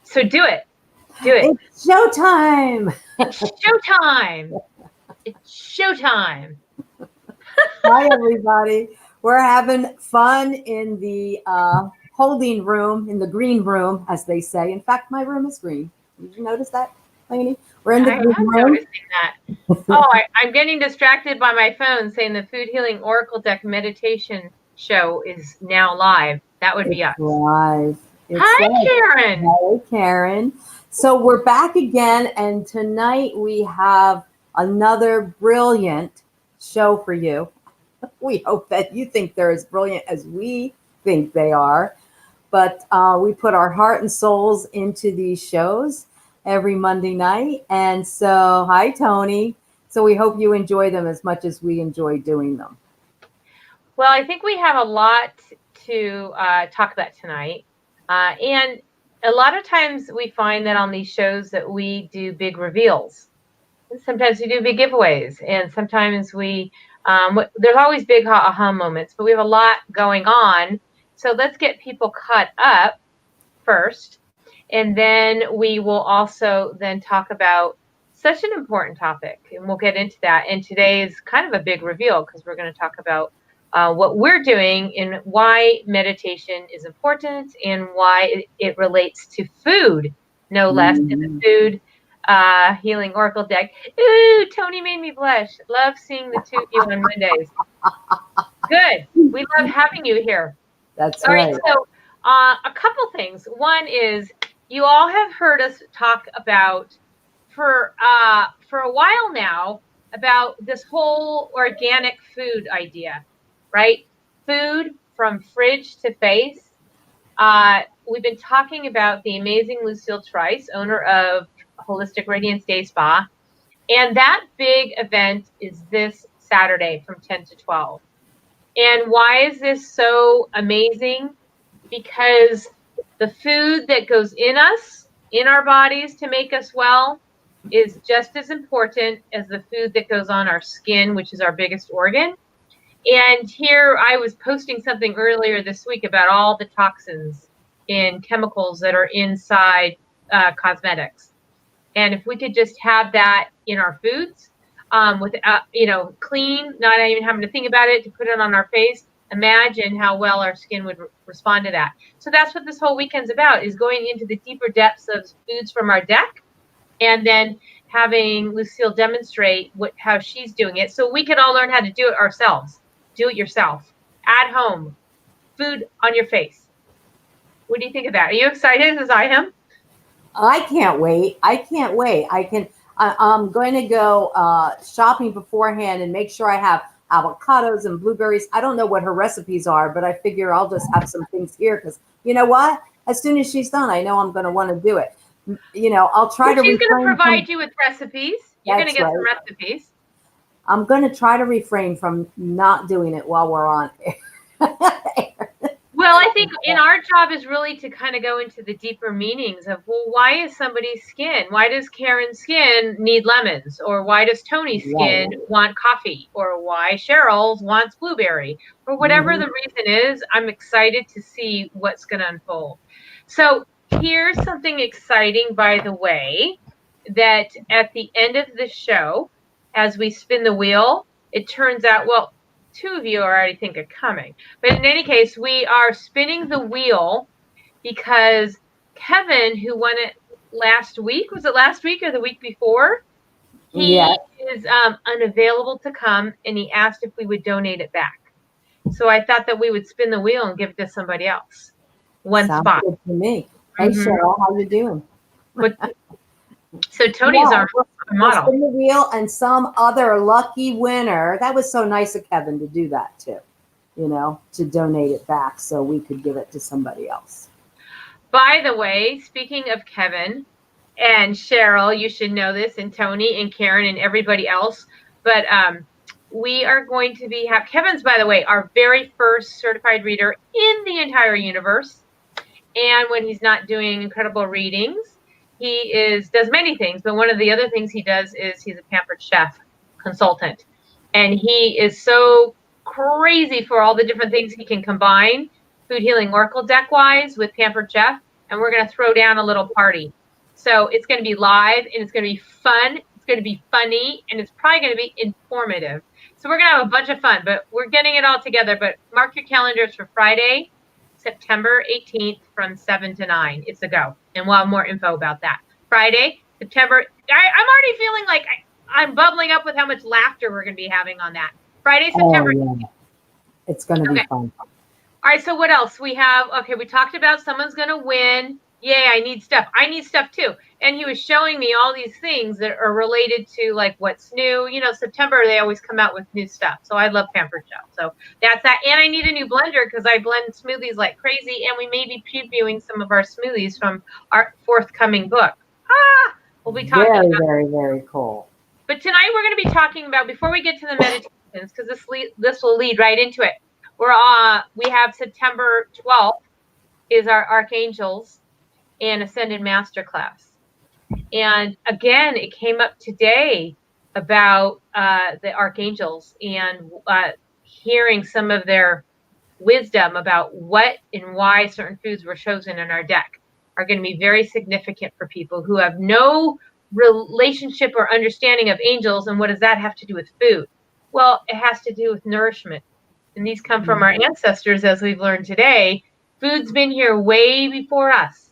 So do it. Do it. It's showtime. It's showtime. It's showtime. Hi, everybody. We're having fun in the holding room, in the green room, as they say. In fact, my room is green. Did you notice that, Lainie? We're in the I green am room. noticing that. Oh, I'm getting distracted by my phone saying the Food Healing Oracle Deck meditation show is now live. That would be us. Live. It's Hi, live. Karen. Hey, Karen. So we're back again, and tonight we have another brilliant show for you. We hope that you think they're as brilliant as we think they are. But we put our heart and souls into these shows every Monday night. And so, hi, Tony. So we hope you enjoy them as much as we enjoy doing them. Well, I think we have a lot to talk about tonight. And a lot of times we find that on these shows that we do big reveals. Sometimes we do big giveaways. And sometimes there's always big aha moments, but we have a lot going on. So let's get people caught up first. And then we will also then talk about such an important topic, and we'll get into that. And today is kind of a big reveal because we're going to talk about what we're doing and why meditation is important and why it relates to food, no less, in the Food Healing Oracle Deck. Ooh, Tony made me blush. Love seeing the two of you on Mondays. Good. We love having you here. That's All right. right, so a couple things. One is you all have heard us talk about for a while now about this whole organic food idea, right? Food from fridge to face. We've been talking about the amazing Lucille Trice, owner of Holistic Radiance Day Spa, and that big event is this Saturday from 10 to 12. And why is this so amazing? Because the food that goes in us, in our bodies to make us well, is just as important as the food that goes on our skin, which is our biggest organ. And here I was posting something earlier this week about all the toxins and chemicals that are inside cosmetics. And if we could just have that in our foods, without, clean, not even having to think about it, to put it on our face, imagine how well our skin would respond to that. So that's what this whole weekend's about, is going into the deeper depths of foods from our deck, and then having Lucille demonstrate how she's doing it, so we can all learn how to do it ourselves. Do it yourself at home. Food on your face. What do you think of that? Are you excited as I am? I can't wait. I'm going to go shopping beforehand and make sure I have avocados and blueberries. I don't know what her recipes are, but I figure I'll just have some things here because you know what? As soon as she's done, I know I'm going to want to do it. I'll try to. She's going to provide you with recipes. You're going to get some recipes. I'm going to try to refrain from not doing it while we're on air. Well, I think our job is really to kind of go into the deeper meanings of, well, why is somebody's skin? Why does Karen's skin need lemons? Or why does Tony's skin want coffee? Or why Cheryl's wants blueberry? Or whatever the reason is, I'm excited to see what's going to unfold. So here's something exciting, by the way, that at the end of the show, as we spin the wheel, it turns out, well, two of you already think are coming. But in any case, we are spinning the wheel because Kevin, who won it last week, was it last week or the week before? He is unavailable to come, and he asked if we would donate it back. So I thought that we would spin the wheel and give it to somebody else. Sounds spot. Good to me. Hey, Cheryl, how you doing? So Tony's our model. Spin the wheel and some other lucky winner. That was so nice of Kevin to do that too, to donate it back so we could give it to somebody else. By the way, speaking of Kevin and Cheryl, you should know this, and Tony and Karen and everybody else, but we are going to have Kevin's, by the way, our very first certified reader in the entire universe. And when he's not doing incredible readings, he does many things, but one of the other things he does is he's a pampered chef consultant. And he is so crazy for all the different things he can combine, Food Healing Oracle deck wise with Pampered Chef. and we're going to throw down a little party. So it's going to be live, and it's going to be fun. It's going to be funny, and it's probably going to be informative. So we're going to have a bunch of fun, but we're getting it all together. But mark your calendars for Friday, September 18th from 7 to 9. It's a go, and we'll have more info about that. Friday, September. I'm already feeling like I'm bubbling up with how much laughter we're going to be having on that. Friday, September. Oh, yeah. It's going to be fun. All right, so what else? We have, okay, we talked about someone's going to win. Yay, I need stuff. I need stuff too. And he was showing me all these things that are related to like what's new. You know, September, they always come out with new stuff. So I love Pampered Chef. So that's that. And I need a new blender because I blend smoothies like crazy. And we may be previewing some of our smoothies from our forthcoming book. We'll be talking very, about. Very, very cool. But tonight we're going to be talking about, before we get to the meditations, because this will lead right into it. We have September 12th is our Archangels and Ascended Masterclass. And again, it came up today about the Archangels and hearing some of their wisdom about what and why certain foods were chosen in our deck are going to be very significant for people who have no relationship or understanding of angels. And what does that have to do with food? Well, it has to do with nourishment. And these come from our ancestors, as we've learned today. Food's been here way before us.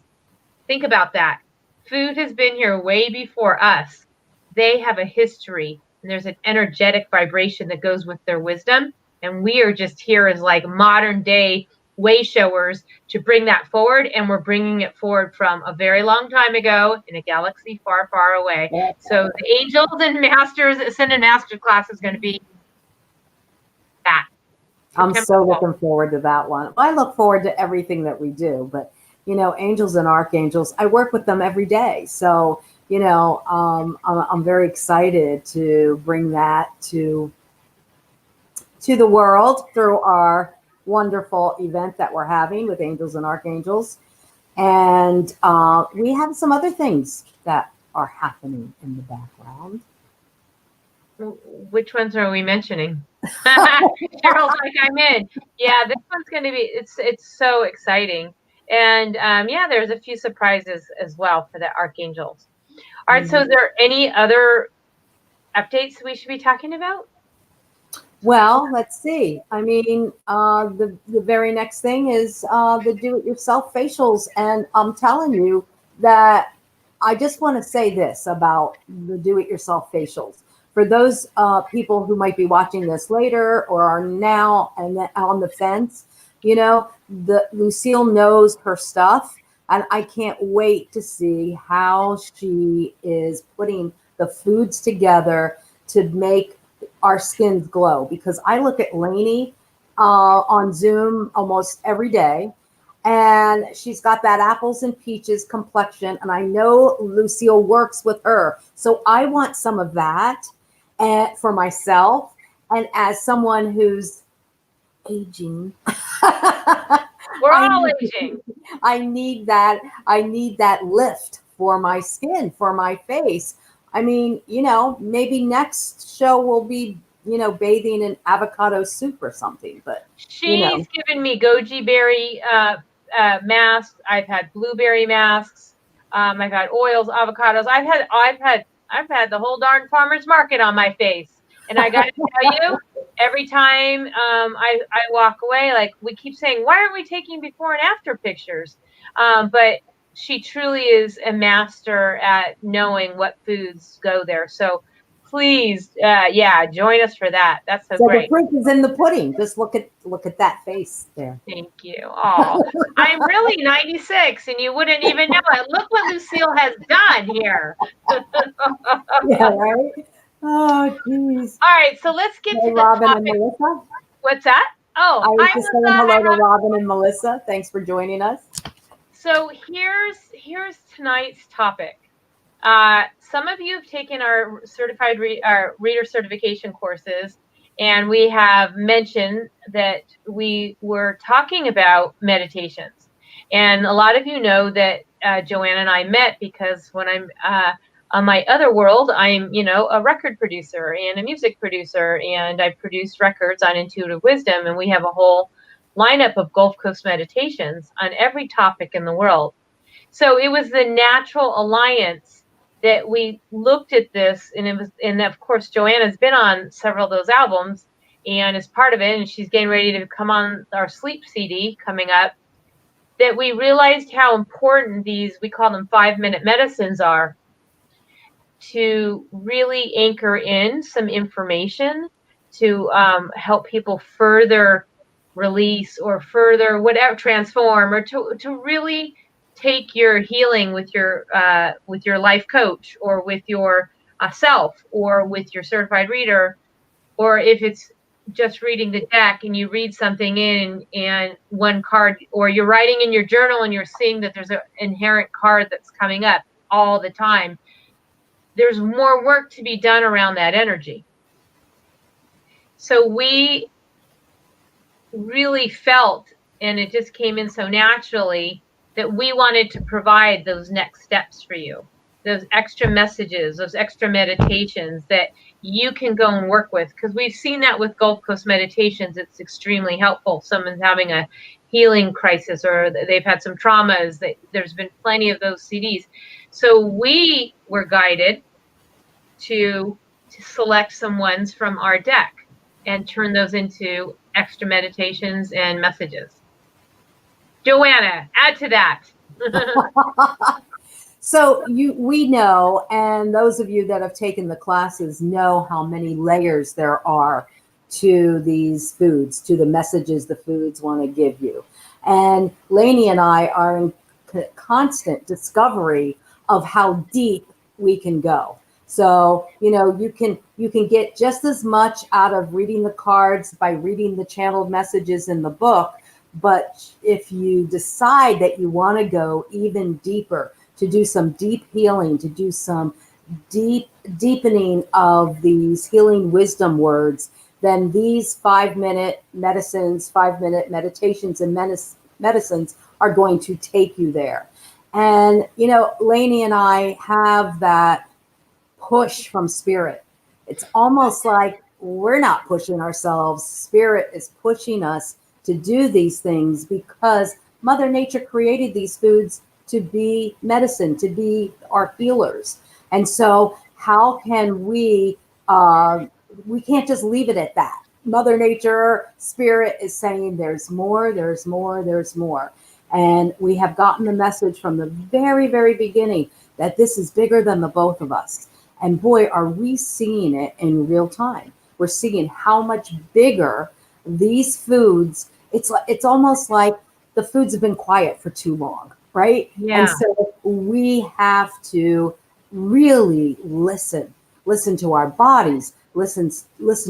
Think about that. Food has been here way before us. They have a history, and there's an energetic vibration that goes with their wisdom. And we are just here as like modern day way showers to bring that forward. And we're bringing it forward from a very long time ago in a galaxy far, far away. So the Angels and Masters Ascended Masterclass is going to be that. I'm so looking forward to that one. I look forward to everything that we do, but you know, angels and archangels, I work with them every day. So, you know, I'm very excited to bring that to the world through our wonderful event that we're having with Angels and Archangels. And we have some other things that are happening in the background. Which ones are we mentioning? Cheryl's like, I'm in. Yeah, this one's going to be, it's so exciting. And yeah, there's a few surprises as well for the Archangels. All right, so is there any other updates we should be talking about? Well, let's see. I mean, the very next thing is the do-it-yourself facials. And I'm telling you that I just want to say this about the do-it-yourself facials. For those people who might be watching this later or are now on the fence, you know, Lucille knows her stuff, and I can't wait to see how she is putting the foods together to make our skins glow. Because I look at Lainie on Zoom almost every day, and she's got that apples and peaches complexion, and I know Lucille works with her. So I want some of that for myself, and as someone who's aging. We're all aging. I need that lift for my skin, for my face. I mean, you know, maybe next show will be, you know, bathing in avocado soup or something. But she's given me goji berry masks. I've had blueberry masks. I've had oils, avocados. I've had the whole darn farmer's market on my face. And I got to tell you, every time I walk away, like we keep saying, why aren't we taking before and after pictures? But she truly is a master at knowing what foods go there. So please, join us for that. That's so great. The proof is in the pudding. Just look at that face there. Thank you. Oh, I'm really 96, and you wouldn't even know it. Look what Lucille has done here. Yeah, right. Oh, geez. All right, so let's get to the Robin topic. And Melissa. What's that? Oh, I was just saying hello to Robin and Melissa. Thanks for joining us. So here's tonight's topic. Some of you have taken our certified reader certification courses, and we have mentioned that we were talking about meditations. And a lot of you know that Joanna and I met because when I'm on my other world, I'm, you know, a record producer and a music producer, and I produce records on intuitive wisdom, and we have a whole lineup of Gulf Coast meditations on every topic in the world. So it was the natural alliance that we looked at this, and of course, Joanna's been on several of those albums and is part of it, and she's getting ready to come on our sleep CD coming up, that we realized how important these, we call them 5-minute medicines, are to really anchor in some information to help people further release or further whatever transform, or to really take your healing with your life coach, or with your self, or with your certified reader, or if it's just reading the deck and you read something in and one card, or you're writing in your journal and you're seeing that there's an inherent card that's coming up all the time. There's more work to be done around that energy. So we really felt, and it just came in so naturally, that we wanted to provide those next steps for you, those extra messages, those extra meditations that you can go and work with. Because we've seen that with Gulf Coast Meditations, it's extremely helpful. Someone's having a healing crisis, or they've had some traumas. There's been plenty of those CDs. So we were guided to select some ones from our deck and turn those into extra meditations and messages. Joanna, add to that. So we know, and those of you that have taken the classes know how many layers there are to these foods, to the messages the foods want to give you. And Lainie and I are in constant discovery of how deep we can go. So, you can get just as much out of reading the cards by reading the channeled messages in the book. But if you decide that you want to go even deeper, to do some deep healing, to do some deepening of these healing wisdom words, then these 5-minute medicines, 5-minute meditations and medicines are going to take you there. And, Lainie and I have that push from spirit. It's almost like we're not pushing ourselves. Spirit is pushing us to do these things because Mother Nature created these foods to be medicine, to be our healers. And so how can we can't just leave it at that. Mother Nature, Spirit is saying there's more, there's more, there's more. And we have gotten the message from the very, very beginning that this is bigger than the both of us. And boy, are we seeing it in real time. We're seeing how much bigger these foods, it's almost like the foods have been quiet for too long, right? Yeah. And so we have to really listen to our bodies, listen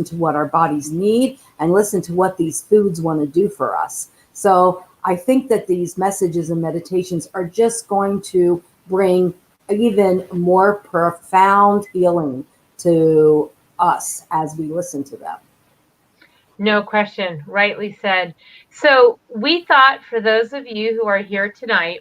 to what our bodies need, and listen to what these foods want to do for us. So I think that these messages and meditations are just going to bring even more profound healing to us as we listen to them. No question, rightly said. So we thought, for those of you who are here tonight,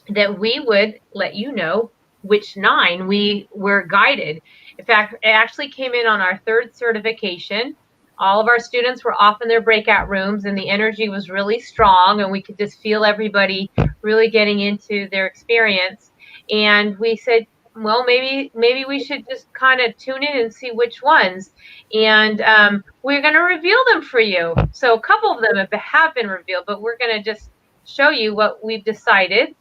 that we would let you know which 9 we were guided. In fact, it actually came in on our 3rd certification. All of our students were off in their breakout rooms, and the energy was really strong, and we could just feel everybody really getting into their experience. And we said, well, maybe we should just kind of tune in and see which ones. And we're going to reveal them for you. So a couple of them have been revealed, but we're going to just show you what we've decided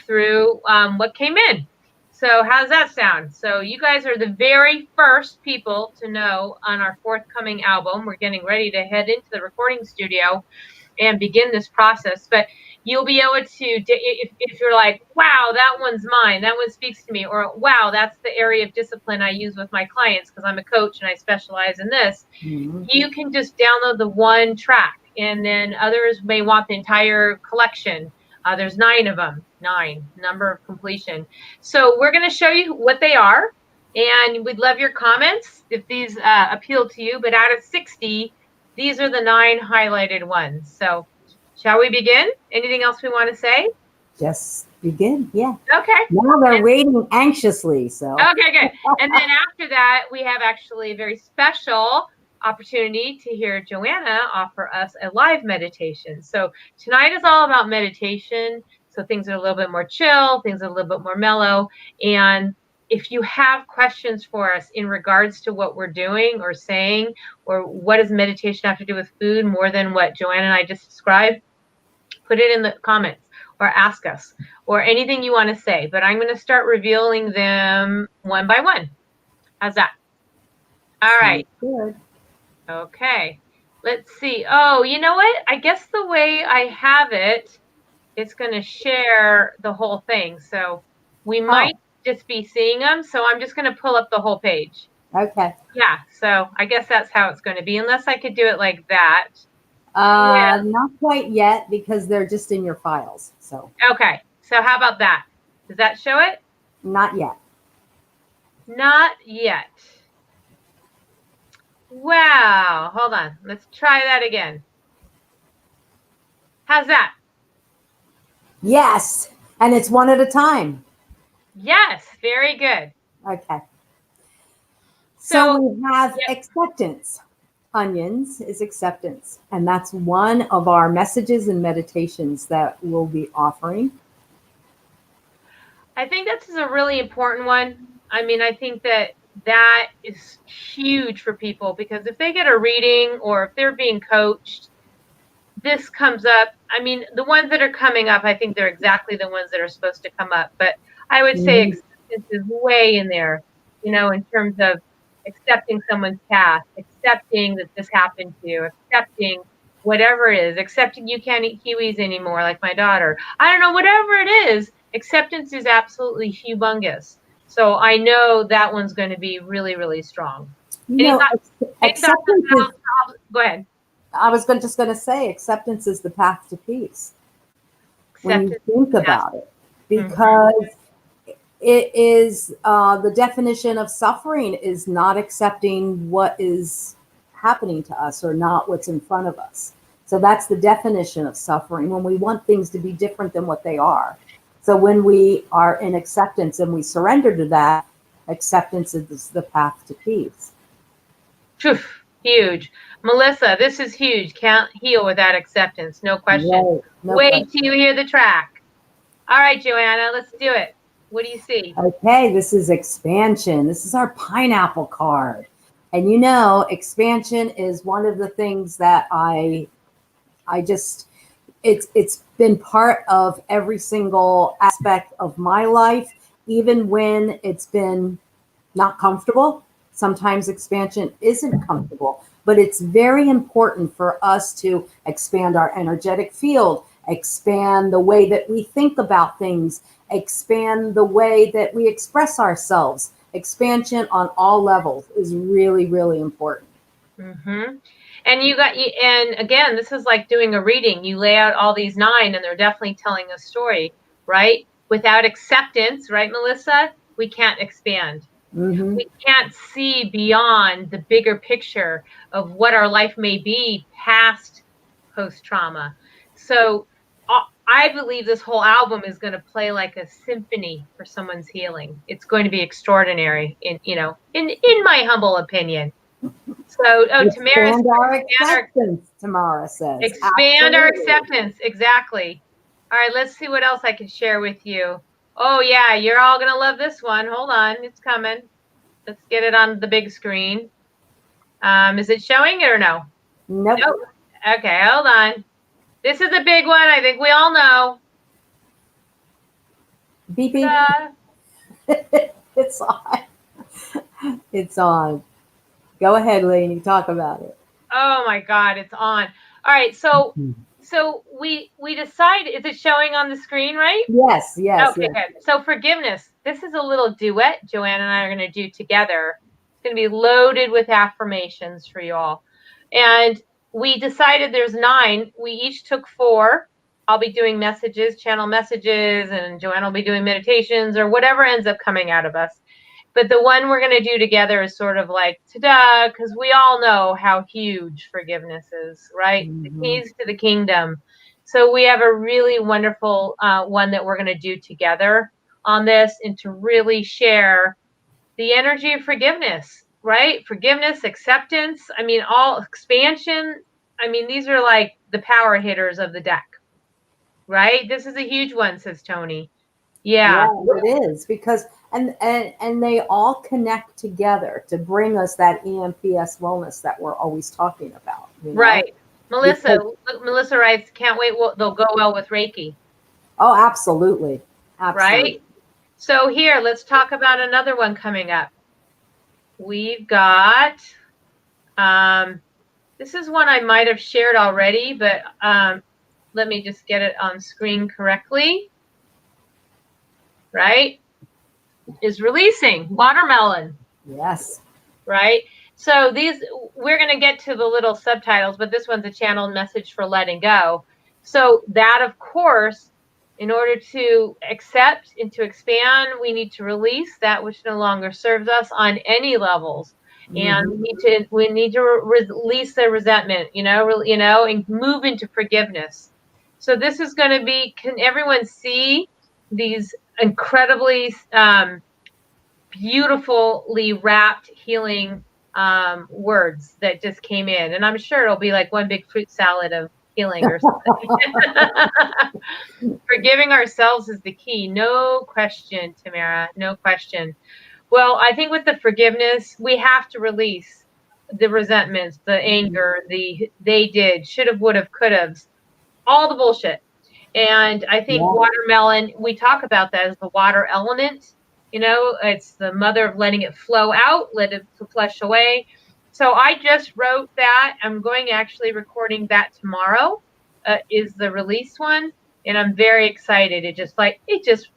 through what came in. So how's that sound? So you guys are the very first people to know on our forthcoming album. We're getting ready to head into the recording studio and begin this process. But you'll be able to, if you're like, wow, that one's mine, that one speaks to me, or wow, that's the area of discipline I use with my clients because I'm a coach and I specialize in this, you can just download the one track, and then others may want the entire collection. There's 9 of them, 9, number of completion. So we're going to show you what they are, and we'd love your comments if these appeal to you. But out of 60, these are the 9 highlighted ones. So shall we begin? Anything else we want to say? Just begin, yeah. Okay. Now they're waiting anxiously, so. Okay, good. And then after that, we have actually a very special opportunity to hear Joanna offer us a live meditation. So tonight is all about meditation, So things are a little bit more chill, things are a little bit more mellow. And if you have questions for us in regards to what we're doing or saying, or what does meditation have to do with food more than what Joanna and I just described, put it in the comments or ask us or anything you want to say. But I'm going to start revealing them one by one. How's that? All right. Good. Okay. Let's see. Oh, you know what? I guess the way I have it, it's going to share the whole thing. So we might just be seeing them. So I'm just going to pull up the whole page. Okay. Yeah. So I guess that's how it's going to be, unless I could do it like that. Yeah. Not quite yet because they're just in your files. So. Okay. So how about that? Does that show it? Not yet. Not yet. Wow. Hold on. Let's try that again. How's that? Yes. And it's one at a time. Yes. Very good. Okay. So we have acceptance. Onions is acceptance. And that's one of our messages and meditations that we'll be offering. I think this is a really important one. I mean, I think that is huge for people, because if they get a reading or if they're being coached, this comes up. I mean, the ones that are coming up, I think they're exactly the ones that are supposed to come up. But I would say acceptance is way in there, in terms of accepting someone's past, accepting that this happened to you, accepting whatever it is, accepting you can't eat kiwis anymore like my daughter. I don't know, whatever it is, acceptance is absolutely humongous. So I know that one's going to be really, really strong. Acceptance is, go ahead. I was just going to say, acceptance is the path to peace. When you think about it, because it is the definition of suffering is not accepting what is happening to us or not what's in front of us. So that's the definition of suffering, when we want things to be different than what they are. So when we are in acceptance and we surrender to that, acceptance is the path to peace. Huge. Melissa, this is huge. Can't heal without acceptance. No question. Right. Wait till you hear the track. All right, Joanna, let's do it. What do you see? Okay, this is expansion. This is our pineapple card. And expansion is one of the things that I just, it's been part of every single aspect of my life, even when it's been not comfortable. Sometimes expansion isn't comfortable, but it's very important for us to expand our energetic field, expand the way that we think about things, expand the way that we express ourselves. Expansion on all levels is really, really important. And and again, this is like doing a reading. You lay out all these 9 and they're definitely telling a story, right? Without acceptance, right, Melissa, we can't expand. We can't see beyond the bigger picture of what our life may be past post-trauma. So I believe this whole album is going to play like a symphony for someone's healing. It's going to be extraordinary, in my humble opinion. So, expand our acceptance, Tamara says. Expand our acceptance, exactly. All right, let's see what else I can share with you. Oh yeah, you're all going to love this one. Hold on, it's coming. Let's get it on the big screen. Is it showing it or no? Nope. Okay, hold on. This is a big one. I think we all know. Beep, beep. It's on. It's on. Go ahead, Lainie. Talk about it. Oh my God, it's on. All right, so we decided. Is it showing on the screen, right? Yes. Okay, good. So forgiveness. This is a little duet Joanna and I are going to do together. It's going to be loaded with affirmations for you all. And we decided there's 9. We each took 4. I'll be doing messages, channel messages, and Joanna will be doing meditations or whatever ends up coming out of us. But the one we're going to do together is sort of like, ta-da, because we all know how huge forgiveness is, right? The keys to the kingdom. So we have a really wonderful one that we're going to do together on this, and to really share the energy of forgiveness, right? Forgiveness, acceptance. I mean, all expansion. I mean, these are like the power hitters of the deck. right? This is a huge one, says Tony. Yeah. Yeah, it is because and they all connect together to bring us that EMPS wellness that we're always talking about, Right. Melissa, Because, Melissa writes, can't wait. They'll go well with Reiki. oh, absolutely. Absolutely. Right. So here, let's talk about another one coming up. We've got, this is one I might have shared already, but let me just get it on screen correctly. Right. Is releasing watermelon. Yes. Right. So we're going to get to the little subtitles, but this one's a channeled message for letting go. So that, of course, in order to accept and to expand, we need to release that which no longer serves us on any levels. And we need to release the resentment, and move into forgiveness. So this is going to be, can everyone see these incredibly beautifully wrapped healing words that just came in? And I'm sure it'll be like one big fruit salad of healing or something. Forgiving ourselves is the key. No question, Tamara. No question. Well, I think with the forgiveness, we have to release the resentments, the anger, the they did, should have, would have, could have, all the bullshit. And I think watermelon, we talk about that as the water element. It's the mother of letting it flow out, let it flush away. So I just wrote that. I'm going actually recording that tomorrow, is the release one. And I'm very excited. It just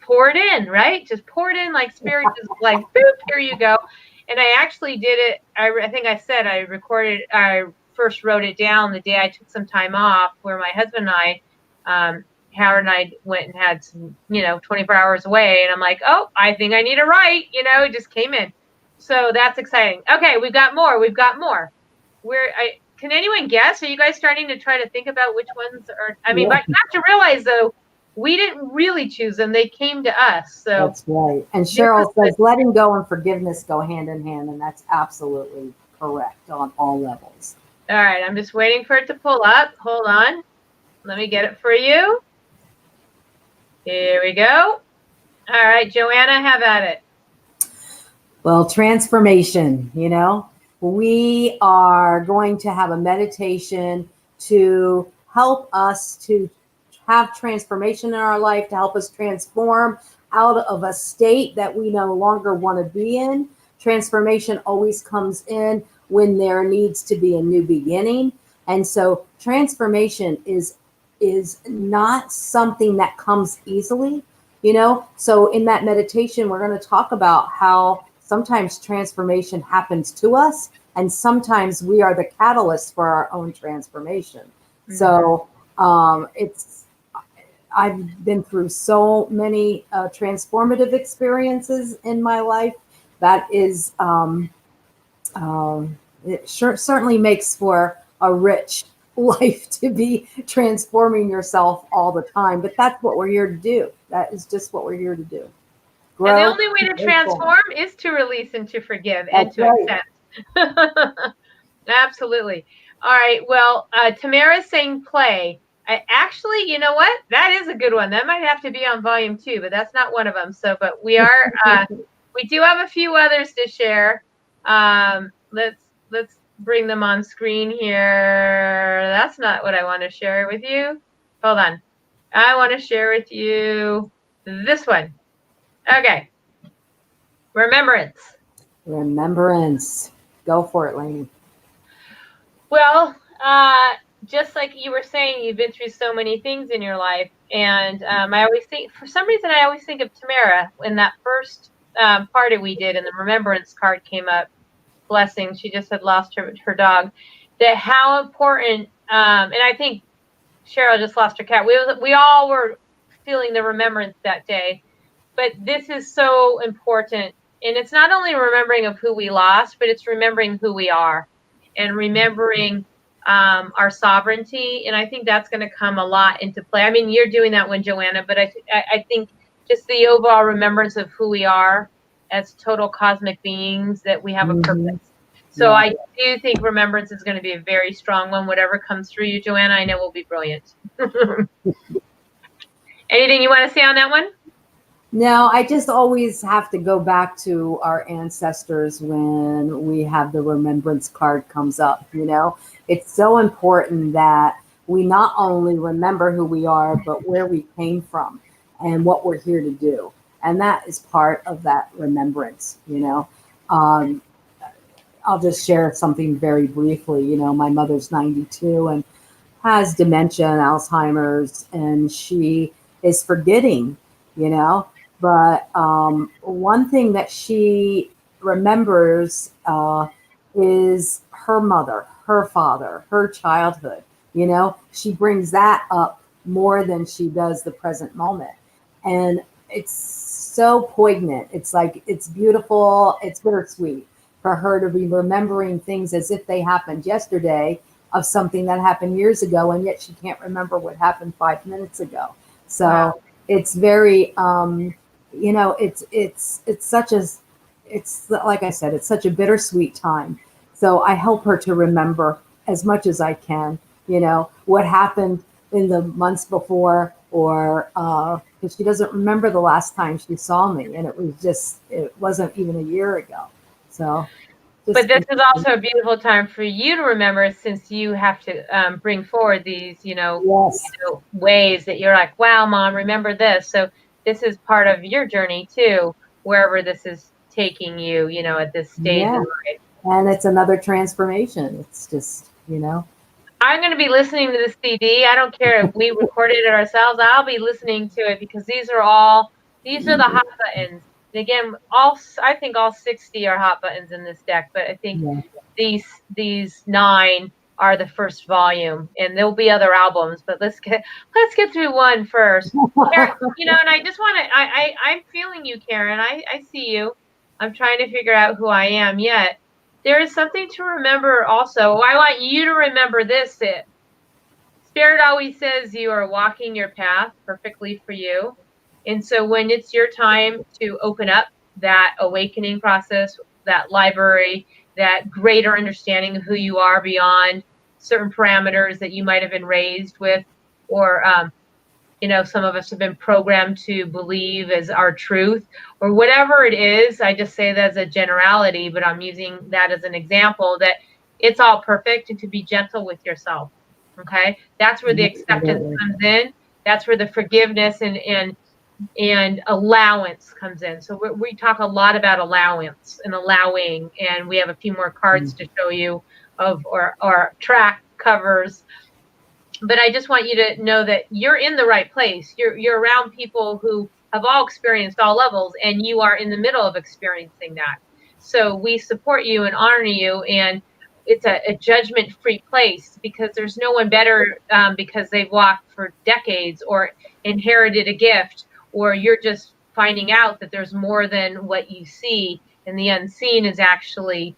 poured in, right? Just poured in like spirit, just like, boop, here you go. And I actually did it. I think I said I first wrote it down the day I took some time off, where my husband and I, Howard and I went and had some, 24 hours away. And I'm like, oh, I think I need to write, it just came in. So that's exciting. Okay. We've got more. Can anyone guess? Are you guys starting to try to think about which ones are, but you have to realize though, we didn't really choose them. They came to us. So that's right. And Cheryl says letting go and forgiveness go hand in hand. And that's absolutely correct on all levels. All right. I'm just waiting for it to pull up. Hold on. Let me get it for you. Here we go. All right, Joanna, have at it. Well, transformation, we are going to have a meditation to help us to have transformation in our life, to help us transform out of a state that we no longer want to be in. Transformation always comes in when there needs to be a new beginning. And so transformation is not something that comes easily, So in that meditation, we're going to talk about how sometimes transformation happens to us, and sometimes we are the catalyst for our own transformation. Mm-hmm. So I've been through so many transformative experiences in my life that is, it certainly makes for a rich life to be transforming yourself all the time. But that's what we're here to do. That is just what we're here to do. Grow, and the only way to transform is to release and to forgive and to accept. Absolutely. All right. Well, Tamara's saying play. Actually, you know what? That is a good one. That might have to be on volume 2, but that's not one of them. So, but we are, we do have a few others to share. Let's bring them on screen here. That's not what I want to share with you. Hold on. I want to share with you this one. Okay. Remembrance. Go for it, Lainie. Well, just like you were saying, you've been through so many things in your life. And I always think, for some reason, I always think of Tamara in that first party we did, and the remembrance card came up. Blessing. She just had lost her dog. That how important, and I think Cheryl just lost her cat. We all were feeling the remembrance that day. But this is so important. And it's not only remembering of who we lost, but it's remembering who we are and remembering our sovereignty. And I think that's going to come a lot into play. I mean, you're doing that one, Joanna, but I think just the overall remembrance of who we are as total cosmic beings, that we have a purpose. So I do think remembrance is going to be a very strong one. Whatever comes through you, Joanna, I know will be brilliant. Anything you want to say on that one? No, I just always have to go back to our ancestors when we have the remembrance card comes up, you know. It's so important that we not only remember who we are, but where we came from and what we're here to do. And that is part of that remembrance, you know. Um, I'll just share something very briefly. You know, my mother's 92 and has dementia and Alzheimer's, and she is forgetting, you know. But one thing that she remembers is her mother, her father, her childhood. You know, she brings that up more than she does the present moment. And it's so poignant. It's like, it's beautiful, it's bittersweet for her to be remembering things as if they happened yesterday of something that happened years ago, and yet she can't remember what happened 5 minutes ago. Wow. So it's very, you know, it's such a, it's like I said, it's such a bittersweet time. So I help her to remember as much as I can, you know, what happened in the months before, or because she doesn't remember the last time she saw me, and it was just, it wasn't even a year ago. So But just this is also a beautiful time for you to remember, since you have to bring forward these, yes. ways that you're like, wow, Mom, remember this. So this is part of your journey too, wherever this is taking you, at this stage in Yeah. life. And it's another transformation. It's just, you know. I'm going to be listening to this CD. I don't care if we recorded it ourselves. I'll be listening to it, because these are the hot buttons. And again, I think all 60 are hot buttons in this deck, but I think Yeah. these 9 are the first volume, and there'll be other albums, but let's get through one first. Karen, and I just want to, I'm feeling you, Karen. I see you. I'm trying to figure out who I am yet. There is something to remember also. I want you to remember this. Spirit always says you are walking your path perfectly for you. And so when it's your time to open up that awakening process, that library, that greater understanding of who you are beyond certain parameters that you might have been raised with, or some of us have been programmed to believe as our truth, or whatever it is. I just say that as a generality, but I'm using that as an example, that it's all perfect, and to be gentle with yourself. Okay. That's where the acceptance Absolutely. comes in. That's where the forgiveness and allowance comes in. So we talk a lot about allowance and allowing, and we have a few more cards to show you of or track covers. But I just want you to know that you're in the right place. You're around people who have all experienced all levels, and you are in the middle of experiencing that. So we support you and honor you, and it's a judgment-free place, because there's no one better because they've walked for decades or inherited a gift, or you're just finding out that there's more than what you see, and the unseen is actually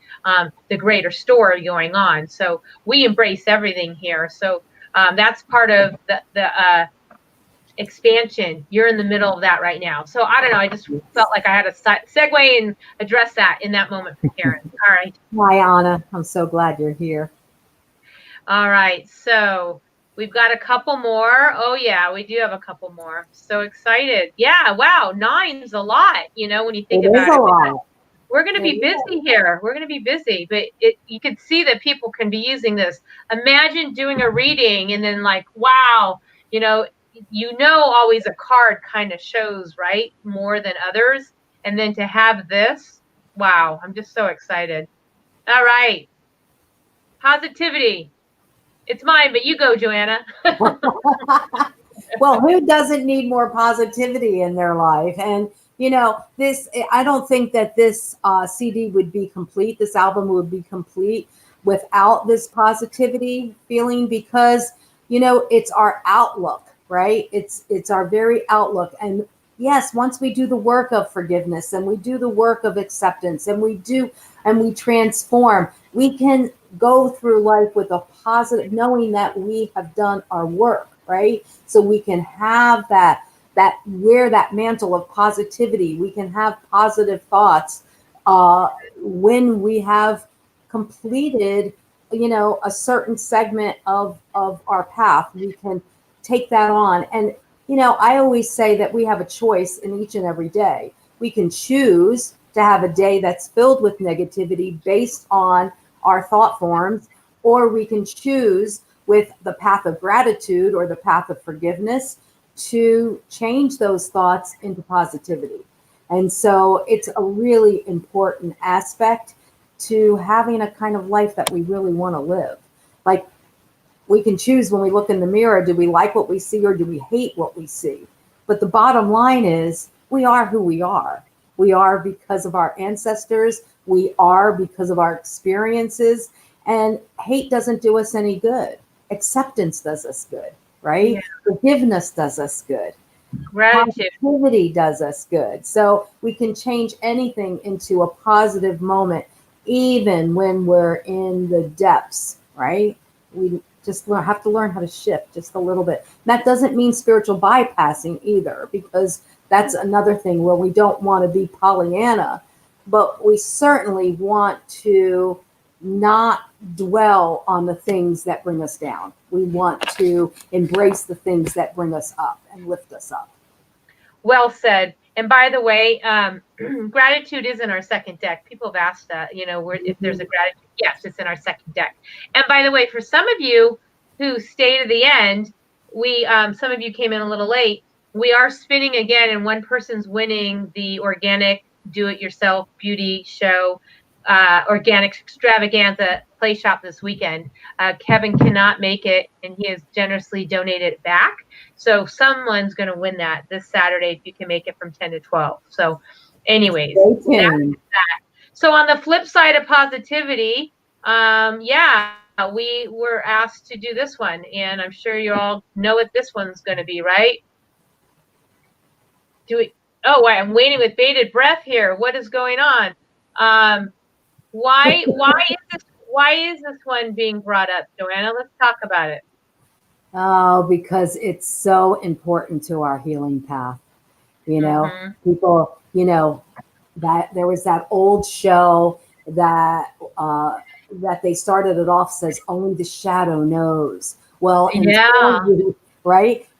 the greater story going on. So we embrace everything here. So that's part of the expansion. You're in the middle of that right now. So I don't know. I just felt like I had to segue and address that in that moment for Karen. All right. Hi, Anna. I'm so glad you're here. All right. So we've got a couple more. Oh, yeah, we do have a couple more. So excited. Yeah. Wow. 9's a lot, when you think It is about a it. lot. We're going to be busy here. We're going to be busy, but you can see that people can be using this. Imagine doing a reading and then like, wow, always a card kind of shows, right, more than others. And then to have this, wow, I'm just so excited. All right. Positivity. It's mine, but you go, Joanna. Well, who doesn't need more positivity in their life? And this, I don't think that this CD would be complete. This album would be complete without this positivity feeling, because it's our outlook, right? It's our very outlook. And yes, once we do the work of forgiveness, and we do the work of acceptance, and we transform, we can go through life with a positive, knowing that we have done our work, right? So we can have that wear that mantle of positivity. We can have positive thoughts when we have completed a certain segment of our path. We can take that on. And I always say that we have a choice in each and every day. We can choose to have a day that's filled with negativity based on our thought forms, or we can choose with the path of gratitude or the path of forgiveness to change those thoughts into positivity. And so it's a really important aspect to having a kind of life that we really want to live. Like, we can choose when we look in the mirror, do we like what we see or do we hate what we see? But the bottom line is we are who we are. We are because of our ancestors. We are because of our experiences. And hate doesn't do us any good. Acceptance does us good, right? Yeah. Forgiveness does us good. Gratitude. Positivity does us good. So we can change anything into a positive moment, even when we're in the depths, right? We just have to learn how to shift just a little bit. That doesn't mean spiritual bypassing either, because that's another thing where we don't want to be Pollyanna, but we certainly want to not dwell on the things that bring us down. We want to embrace the things that bring us up and lift us up. Well said. And by the way, gratitude is in our second deck. People have asked that, if there's a gratitude. Yes, it's in our second deck. And by the way, for some of you who stay to the end, some of you came in a little late. We are spinning again, and one person's winning the organic do-it-yourself beauty show, organic extravaganza play shop this weekend. Kevin cannot make it, and he has generously donated it back. So someone's going to win that this Saturday if you can make it from 10 to 12. So anyways, that's that. So on the flip side of positivity, we were asked to do this one, and I'm sure you all know what this one's going to be, right? I'm waiting with bated breath here. What is going on? Why is this one being brought up, Joanna? Let's talk about it. Oh, because it's so important to our healing path. People, that there was that old show that they started it off says only the shadow knows. Well,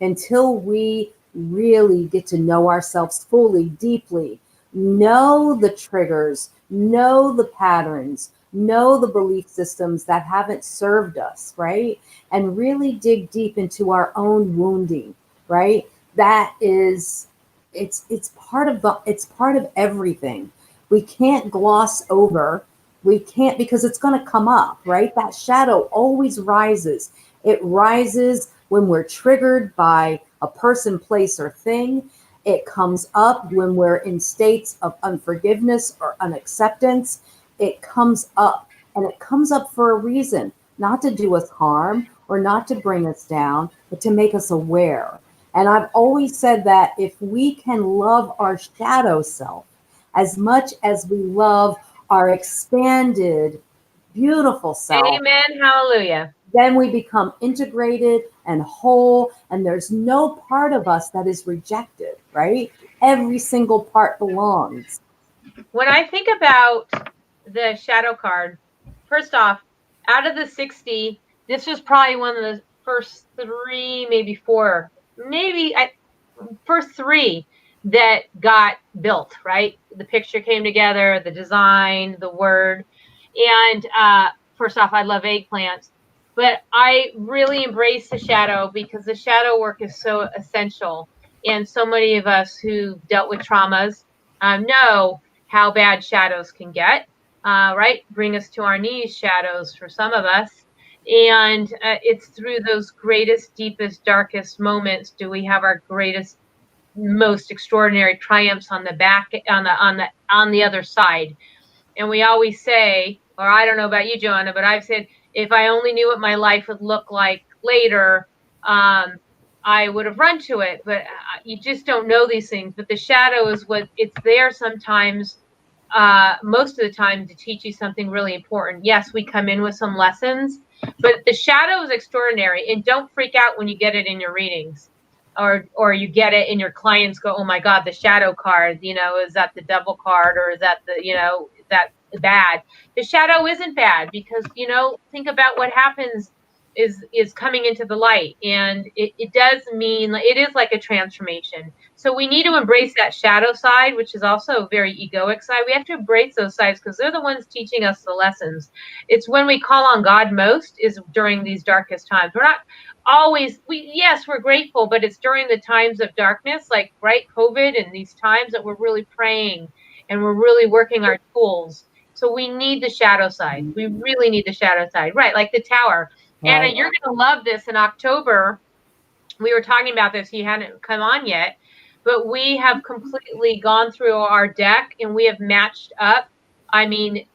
until we really get to know ourselves fully, deeply, know the triggers, know the patterns, know the belief systems that haven't served us, right? And really dig deep into our own wounding, right? That is, it's part of everything. We can't gloss over. We can't, because it's going to come up, right? That shadow always rises. It rises when we're triggered by a person, place, or thing. It comes up when we're in states of unforgiveness or unacceptance. It comes up, and it comes up for a reason, not to do us harm or not to bring us down, but to make us aware. And I've always said that if we can love our shadow self as much as we love our expanded, beautiful self. Amen. Hallelujah. Then we become integrated and whole, and there's no part of us that is rejected, right? Every single part belongs. When I think about the shadow card, first off, out of the 60, this was probably one of the first three, maybe four, first three that got built, right? The picture came together, the design, the word. And first off, I love eggplants, but I really embrace the shadow because the shadow work is so essential. And so many of us who dealt with traumas know how bad shadows can get, right? Bring us to our knees, shadows for some of us. And it's through those greatest, deepest, darkest moments do we have our greatest, most extraordinary triumphs on the back, on the other side. And we always say, or I don't know about you, Joanna, but I've said, if I only knew what my life would look like later, I would have run to it. But you just don't know these things. But the shadow is it's there sometimes, most of the time, to teach you something really important. Yes, we come in with some lessons, but the shadow is extraordinary. And don't freak out when you get it in your readings. Or you get it and your clients go, oh my God, the shadow card, is that the devil card, or is that is that bad? The shadow isn't bad because, think about what happens is coming into the light, and it does mean, it is like a transformation. So we need to embrace that shadow side, which is also a very egoic side. We have to embrace those sides because they're the ones teaching us the lessons. It's when we call on God most is during these darkest times. We're not always, yes, we're grateful, but it's during the times of darkness, like COVID and these times, that we're really praying and we're really working our tools. So we need the shadow side. We really need the shadow side, right? Like the tower. Anna, Right. you're going to love this. In October, we were talking about this. He hadn't come on yet, but we have completely gone through our deck and we have matched up. I mean,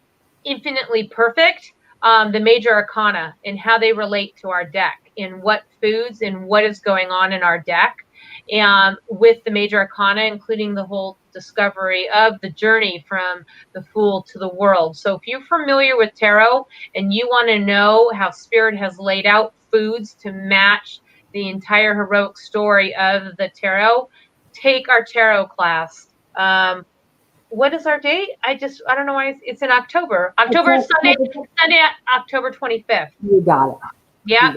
infinitely perfect. The major arcana and how they relate to our deck and what foods and what is going on in our deck. And with the major arcana, including the whole discovery of the journey from the Fool to the world. So if you're familiar with tarot and you want to know how spirit has laid out foods to match the entire heroic story of the tarot, take our tarot class. What is our date? I don't know why it's in October. Sunday, October 25th. You got it. Yeah.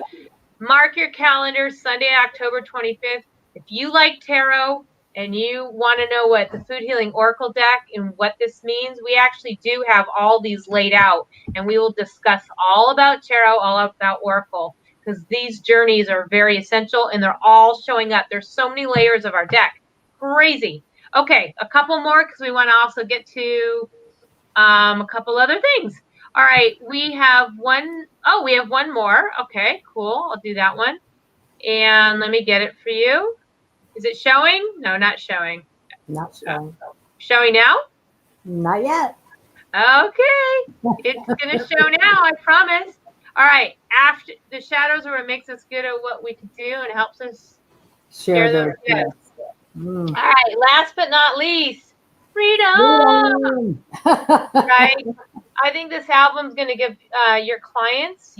Mark your calendar, Sunday, October 25th. If you like tarot and you want to know what the Food Healing Oracle deck and what this means, we actually do have all these laid out, and we will discuss all about tarot, all about Oracle, because these journeys are very essential and they're all showing up. There's so many layers of our deck. Crazy. Okay, a couple more because we want to also get to a couple other things. All right, we have one. Oh, we have one more. Okay, cool. I'll do that one. And let me get it for you. Is it showing? No, not showing. Not showing. Showing now? Not yet. Okay. It's going to show now, I promise. All right. After the shadows are what makes us good at what we can do and helps us share those gifts. All right. Last but not least, freedom. Right? I think this album is going to give your clients,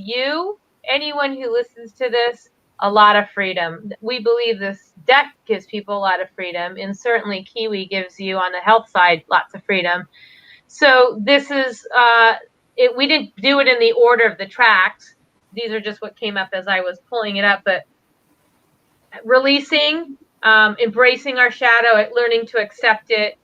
anyone who listens to this, a lot of freedom. We believe this deck gives people a lot of freedom, and certainly Kiwi gives you on the health side lots of freedom. So this is, we didn't do it in the order of the tracks. These are just what came up as I was pulling it up, but releasing, embracing our shadow, learning to accept it,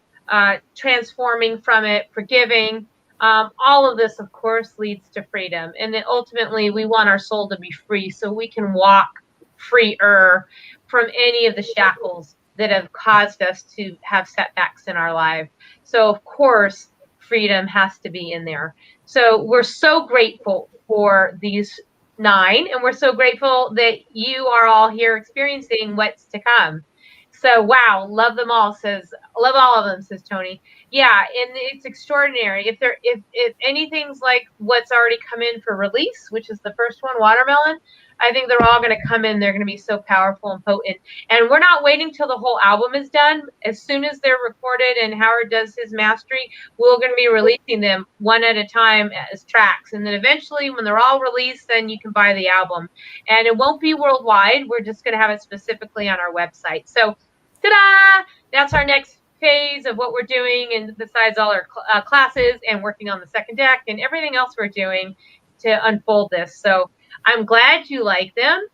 transforming from it, forgiving. All of this, of course, leads to freedom. And then ultimately, we want our soul to be free so we can walk freer from any of the shackles that have caused us to have setbacks in our life. So, of course, freedom has to be in there. So we're so grateful for these 9, and we're so grateful that you are all here experiencing what's to come. So wow, love them all, love all of them, says Tony. Yeah, and it's extraordinary. If anything's like what's already come in for release, which is the first one, watermelon, I think they're all going to come in. They're going to be so powerful and potent. And we're not waiting till the whole album is done. As soon as they're recorded and Howard does his mastery, we're going to be releasing them one at a time as tracks. And then eventually, when they're all released, then you can buy the album. And it won't be worldwide. We're just going to have it specifically on our website. So, ta-da! That's our next phase of what we're doing, and besides all our classes and working on the second deck and everything else we're doing to unfold this. So I'm glad you like them,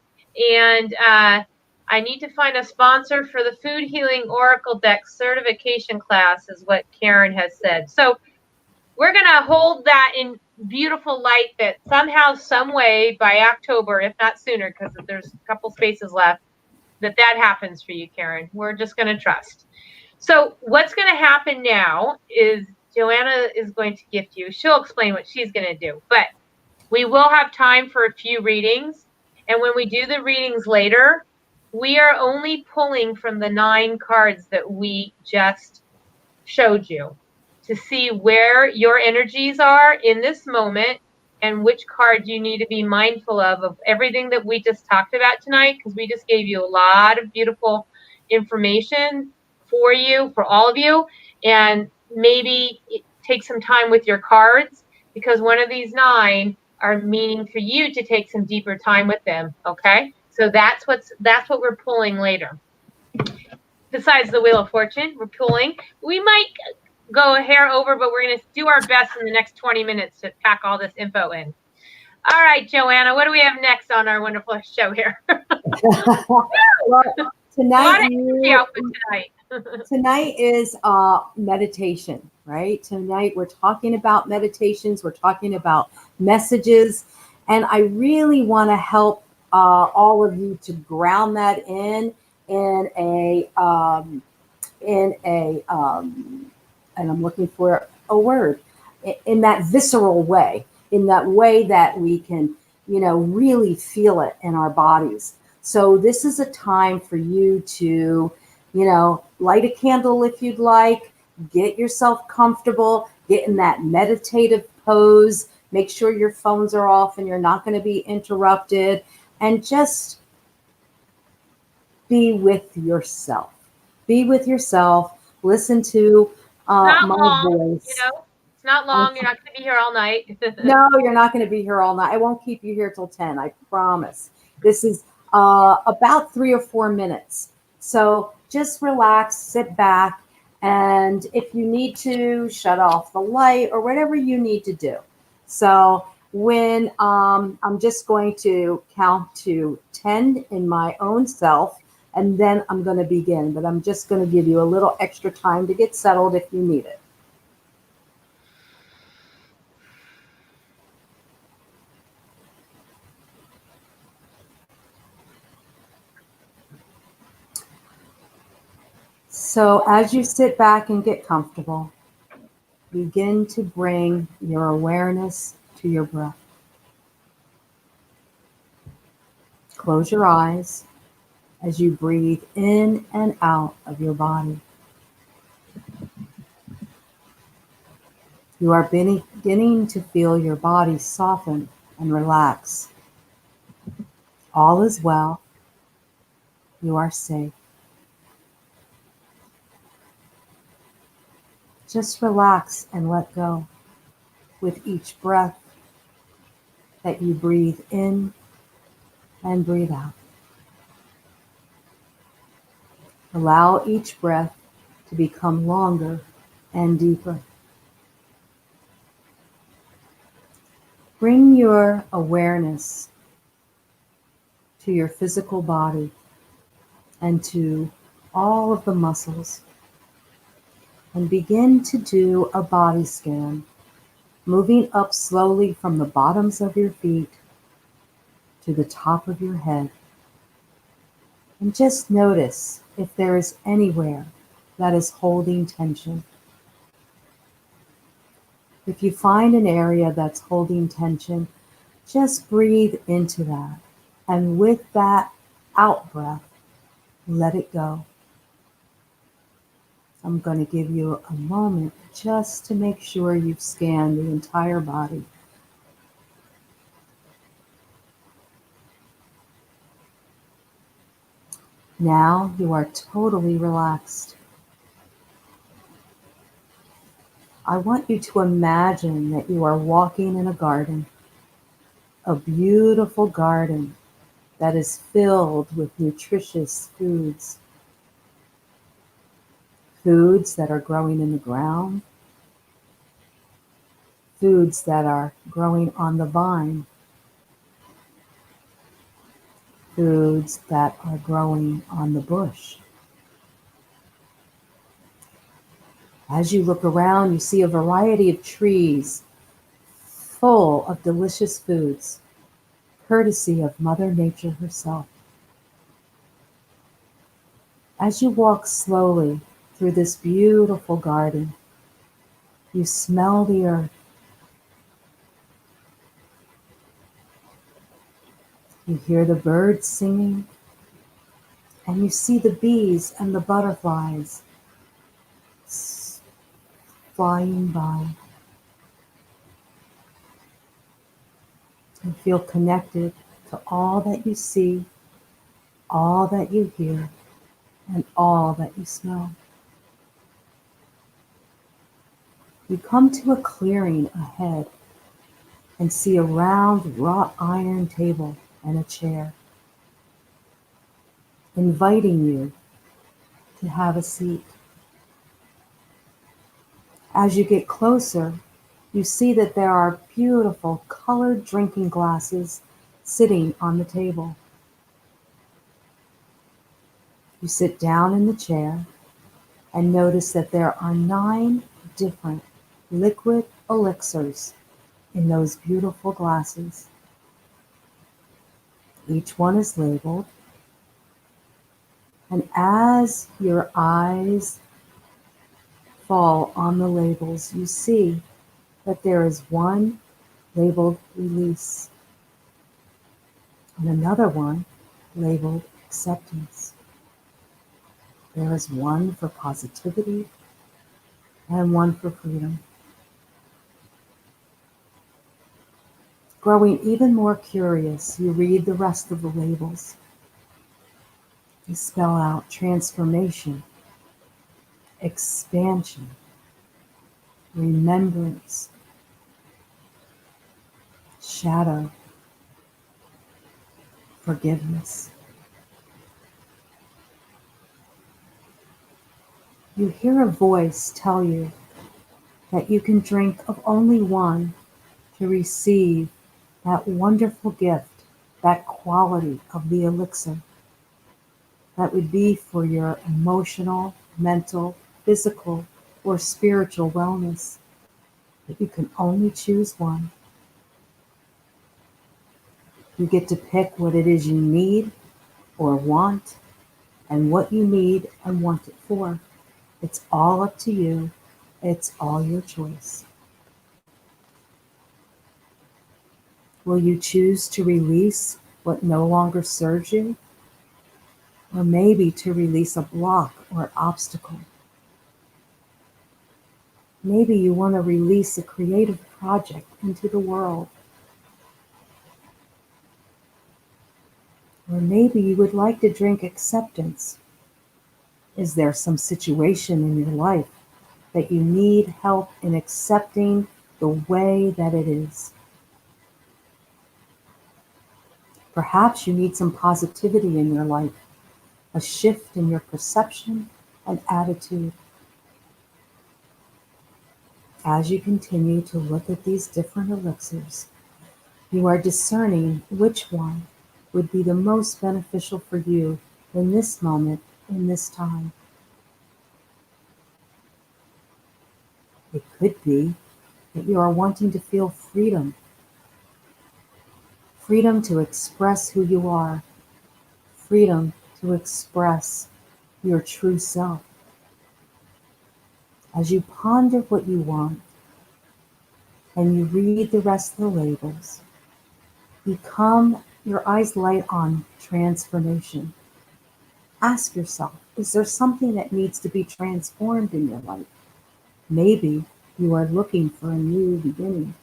and I need to find a sponsor for the Food Healing Oracle Deck certification class, is what Karen has said. So we're going to hold that in beautiful light that somehow, some way, by October, if not sooner, because there's a couple spaces left, that happens for you, Karen. We're just going to trust. So what's going to happen now is Joanna is going to gift you. She'll explain what she's going to do, but we will have time for a few readings. And when we do the readings later, we are only pulling from the 9 cards that we just showed you to see where your energies are in this moment and which card you need to be mindful of everything that we just talked about tonight, because we just gave you a lot of beautiful information for you, for all of you. And maybe take some time with your cards, because one of these 9 are meaning for you to take some deeper time with them. Okay, so that's what we're pulling later. Besides the Wheel of Fortune, we're pulling. We might go a hair over, but we're going to do our best in the next 20 minutes to pack all this info in. All right, Joanna, what do we have next on our wonderful show here? Well, A lot of energy output tonight. tonight is meditation, right? Tonight we're talking about meditations, we're talking about messages, and I really want to help all of you to ground that in and I'm looking for a word, in that visceral way, in that way that we can, really feel it in our bodies. So this is a time for you to, light a candle if you'd like, get yourself comfortable, get in that meditative pose, make sure your phones are off and you're not going to be interrupted, and just be with yourself. Be with yourself. Listen to Not my long, voice. it's not long. You're not going to be here all night. No, you're not going to be here all night. I won't keep you here till 10, I promise. This is about 3 or 4 minutes. So just relax, sit back, and if you need to, shut off the light or whatever you need to do. So when I'm just going to count to 10 in my own self, and then I'm going to begin. But I'm just going to give you a little extra time to get settled if you need it. So as you sit back and get comfortable, begin to bring your awareness to your breath. Close your eyes as you breathe in and out of your body. You are beginning to feel your body soften and relax. All is well. You are safe. Just relax and let go with each breath that you breathe in and breathe out. Allow each breath to become longer and deeper. Bring your awareness to your physical body and to all of the muscles, and begin to do a body scan, moving up slowly from the bottoms of your feet to the top of your head. And just notice if there is anywhere that is holding tension. If you find an area that's holding tension, just breathe into that. And with that out breath, let it go. I'm going to give you a moment just to make sure you've scanned the entire body. Now you are totally relaxed. I want you to imagine that you are walking in a garden, a beautiful garden that is filled with nutritious foods. Foods that are growing in the ground, foods that are growing on the vine, foods that are growing on the bush. As you look around, you see a variety of trees full of delicious foods, courtesy of Mother Nature herself. As you walk slowly through this beautiful garden, you smell the earth. You hear the birds singing, and you see the bees and the butterflies flying by. You feel connected to all that you see, all that you hear, and all that you smell. You come to a clearing ahead and see a round wrought iron table and a chair, inviting you to have a seat. As you get closer, You see that there are beautiful colored drinking glasses sitting on the table. You sit down in the chair and notice that there are 9 different liquid elixirs in those beautiful glasses. Each one is labeled, and as your eyes fall on the labels, you see that there is one labeled release and another one labeled acceptance. There is one for positivity and one for freedom. Growing even more curious, you read the rest of the labels. They spell out transformation, expansion, remembrance, shadow, forgiveness. You hear a voice tell you that you can drink of only one to receive that wonderful gift, that quality of the elixir that would be for your emotional, mental, physical, or spiritual wellness. But you can only choose one. You get to pick what it is you need or want and what you need and want it for. It's all up to you. It's all your choice. Will you choose to release what no longer serves you? Or maybe to release a block or an obstacle? Maybe you want to release a creative project into the world. Or maybe you would like to drink acceptance. Is there some situation in your life that you need help in accepting the way that it is? Perhaps you need some positivity in your life, a shift in your perception and attitude. As you continue to look at these different elixirs, you are discerning which one would be the most beneficial for you in this moment, in this time. It could be that you are wanting to feel freedom, freedom to express who you are, freedom to express your true self. As you ponder what you want and you read the rest of the labels, your eyes light on transformation. Ask yourself, is there something that needs to be transformed in your life? Maybe you are looking for a new beginning.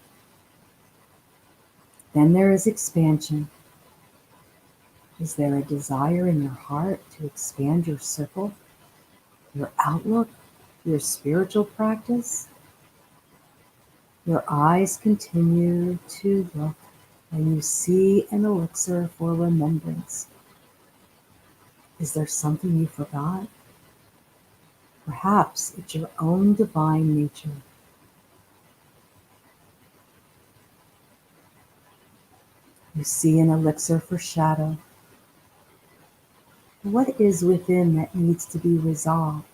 Then there is expansion. Is there a desire in your heart to expand your circle, your outlook, your spiritual practice? Your eyes continue to look and you see an elixir for remembrance. Is there something you forgot? Perhaps it's your own divine nature. You see an elixir for shadow. What is within that needs to be resolved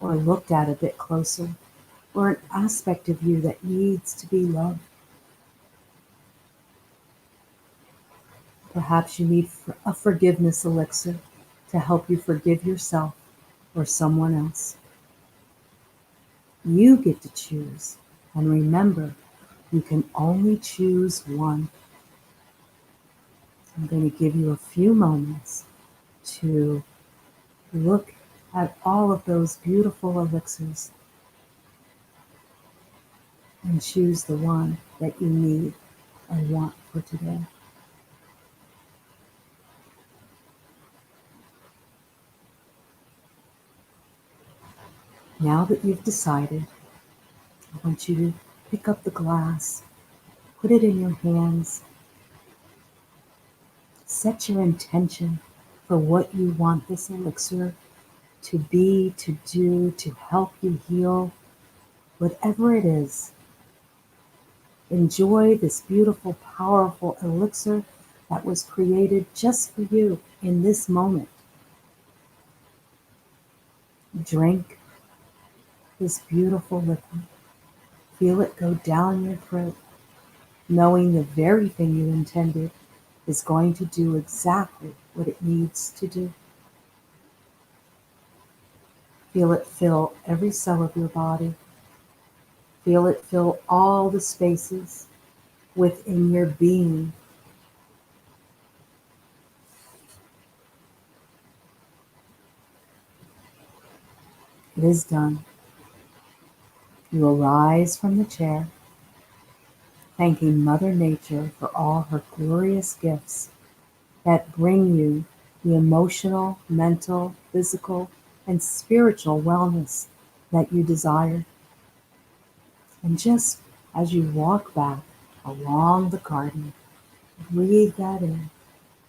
or looked at a bit closer, or an aspect of you that needs to be loved? Perhaps you need a forgiveness elixir to help you forgive yourself or someone else. You get to choose, and remember, you can only choose one. I'm going to give you a few moments to look at all of those beautiful elixirs and choose the one that you need and want for today. Now that you've decided, I want you to pick up the glass, put it in your hands, set your intention for what you want this elixir to be, to do, to help you heal, whatever it is. Enjoy this beautiful, powerful elixir that was created just for you in this moment. Drink this beautiful liquid. Feel it go down your throat, knowing the very thing you intended is going to do exactly what it needs to do. Feel it fill every cell of your body. Feel it fill all the spaces within your being. It is done. You will rise from the chair, thanking Mother Nature for all her glorious gifts that bring you the emotional, mental, physical, and spiritual wellness that you desire. And just as you walk back along the garden, breathe that in.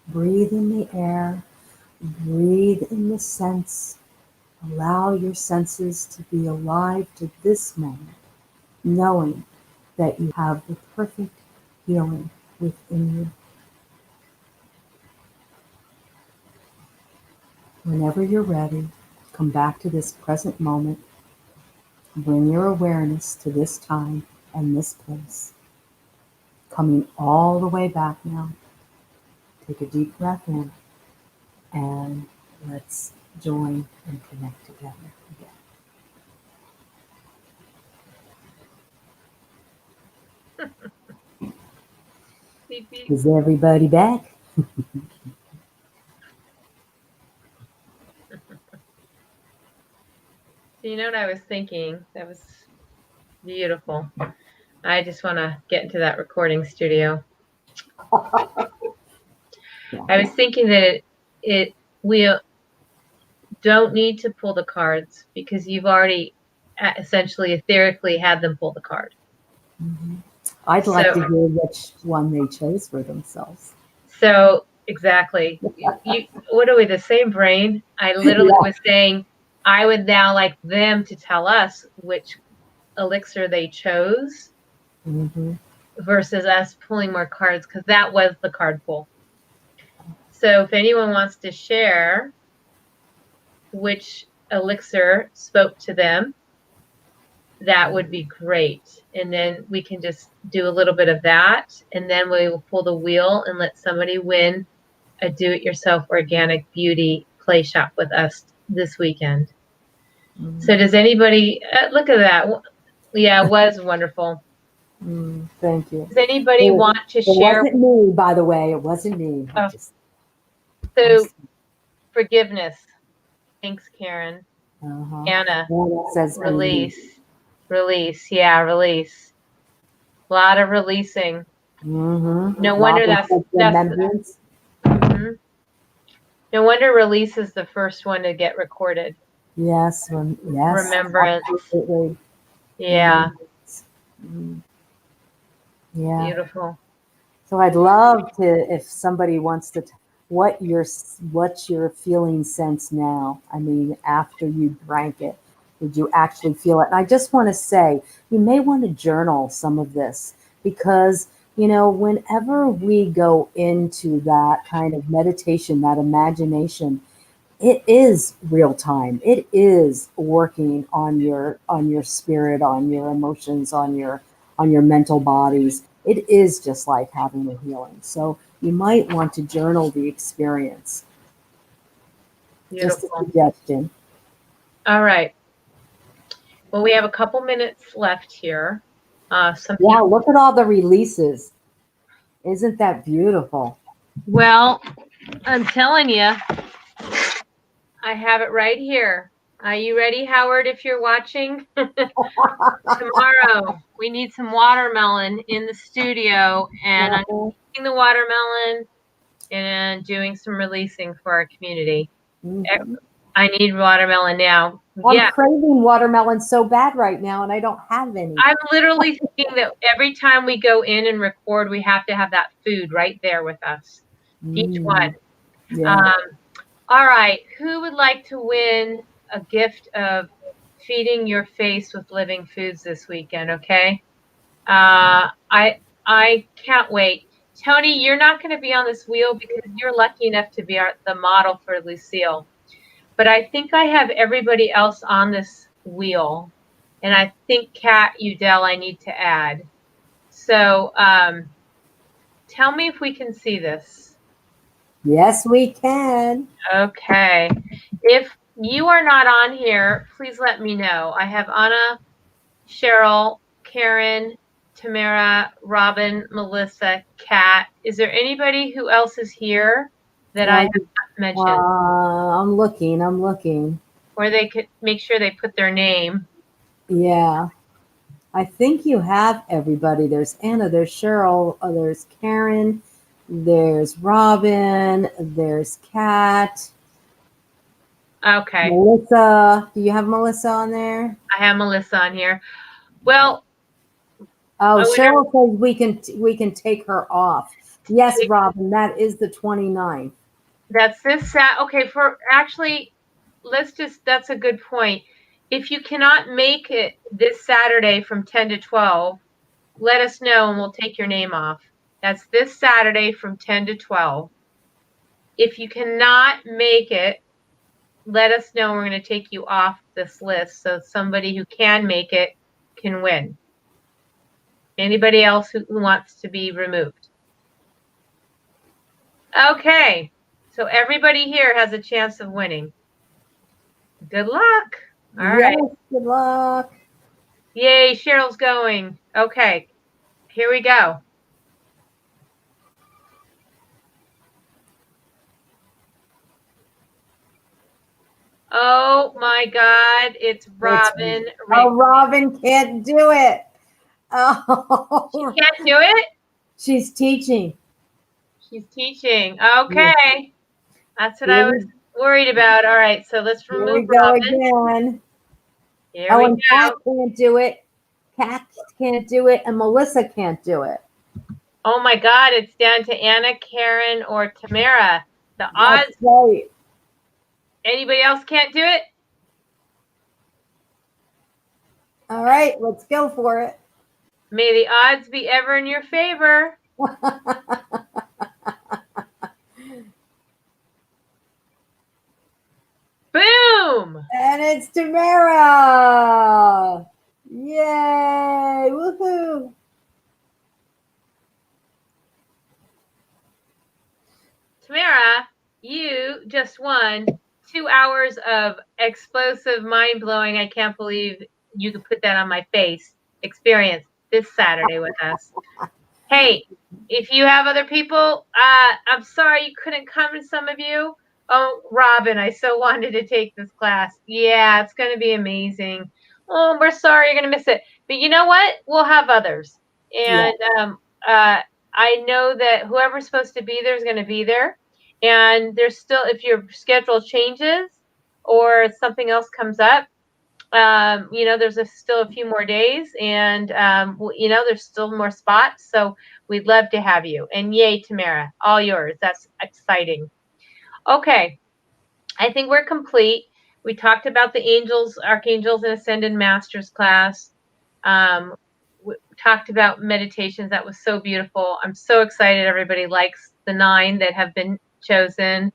Breathe in the air. Breathe in the sense. Allow your senses to be alive to this moment, knowing that you have the perfect healing within you. Whenever you're ready, come back to this present moment. Bring your awareness to this time and this place. Coming all the way back now. Take a deep breath in and let's join and connect together again. Beep, beep. Is everybody back? So you know what I was thinking? That was beautiful. I just want to get into that recording studio. Yeah. I was thinking that we don't need to pull the cards because you've already essentially etherically had them pull the card. Mhm. I'd like to hear which one they chose for themselves. So exactly. What are we, the same brain? I literally Yeah. was saying I would now like them to tell us which elixir they chose Mm-hmm. versus us pulling more cards, because that was the card pull. So if anyone wants to share which elixir spoke to them, that would be great. And then we can just do a little bit of that, and then we will pull the wheel and let somebody win a do-it-yourself organic beauty play shop with us this weekend. Mm-hmm. So does anybody look at that? Yeah, it was wonderful. Thank you. Does anybody want to It share? wasn't me, by the way. It wasn't me. So forgiveness. Thanks, Karen. Uh-huh. Anna, It says release. Release. Yeah, release. A lot of releasing. Mm-hmm. No wonder that's remembrance. Mm-hmm. No wonder release is the first one to get recorded. Yes, yes, Remembrance. absolutely. Yeah. Mm. Yeah. Beautiful. So I'd love to, if somebody wants to, what's your feeling sense now? I mean, after you drank it, did you actually feel it? And I just want to say, you may want to journal some of this because, whenever we go into that kind of meditation, that imagination, it is real time. It is working on your spirit, on your emotions, on your mental bodies. It is just like having a healing. So you might want to journal the experience. Just a Beautiful. suggestion. All right. Well, we have a couple minutes left here. Some Yeah, people. look at all the releases. Isn't that beautiful? Well, I'm telling you, I have it right here. Are you ready, Howard, if you're watching? Tomorrow, we need some watermelon in the studio, and I'm eating the watermelon and doing some releasing for our community. Mm-hmm. I need watermelon now. I'm craving watermelon so bad right now, and I don't have any. I'm literally thinking that every time we go in and record, we have to have that food right there with us. Each one. Yeah. All right. Who would like to win a gift of feeding your face with living foods this weekend? Okay. I can't wait. Tony, you're not going to be on this wheel because you're lucky enough to be the model for Lucille. But I think I have everybody else on this wheel. And I think Kat Udell I need to add. So tell me if we can see this. Yes, we can. Okay. If you are not on here, please let me know. I have Anna, Cheryl, Karen, Tamara, Robin, Melissa, Kat. Is there anybody who else is here that I have not mentioned? I'm looking. Or they could make sure they put their name. Yeah. I think you have everybody. There's Anna, there's Cheryl, there's Karen, there's Robin, there's Kat. Okay. Melissa. Do you have Melissa on there? I have Melissa on here. Well, oh, Cheryl says we can take her off. Yes, Robin, that is the 29th. That's this okay, for actually that's a good point. If you cannot make it this Saturday from 10 to 12, let us know and we'll take your name off. That's this Saturday from 10 to 12. If you cannot make it, let us know. We're going to take you off this list so somebody who can make it can win. Anybody else who wants to be removed? Okay, so everybody here has a chance of winning. Good luck. All right. Good luck. Yay, Cheryl's going. Okay, here we go. Oh my God, it's Robin. Oh, Robin can't do it. Oh, she can't do it? She's teaching. She's teaching. Okay. That's what I was worried about. All right, so let's remove Robin. Again. Here we go. Kat can't do it. Kat can't do it, and Melissa can't do it. Oh my God, it's down to Anna, Karen, or Tamara. The odds. Right. Anybody else can't do it? All right, let's go for it. May the odds be ever in your favor. Boom! And it's Tamara. Yay! Woohoo! Tamara, you just won 2 hours of explosive, mind-blowing, I can't believe you could put that on my face, experience this Saturday with us. Hey, if you have other people, I'm sorry you couldn't come, and some of you. Oh, Robin, I so wanted to take this class. Yeah, it's going to be amazing. Oh, we're sorry you're going to miss it. But you know what? We'll have others. And I know that whoever's supposed to be there is going to be there. And there's still, if your schedule changes or something else comes up, there's still a few more days, and there's still more spots. So we'd love to have you. And yay, Tamara, all yours. That's exciting. Okay, I think we're complete. We talked about the angels, archangels, and ascended masters class. We talked about meditations. That was so beautiful. I'm so excited everybody likes the 9 that have been chosen.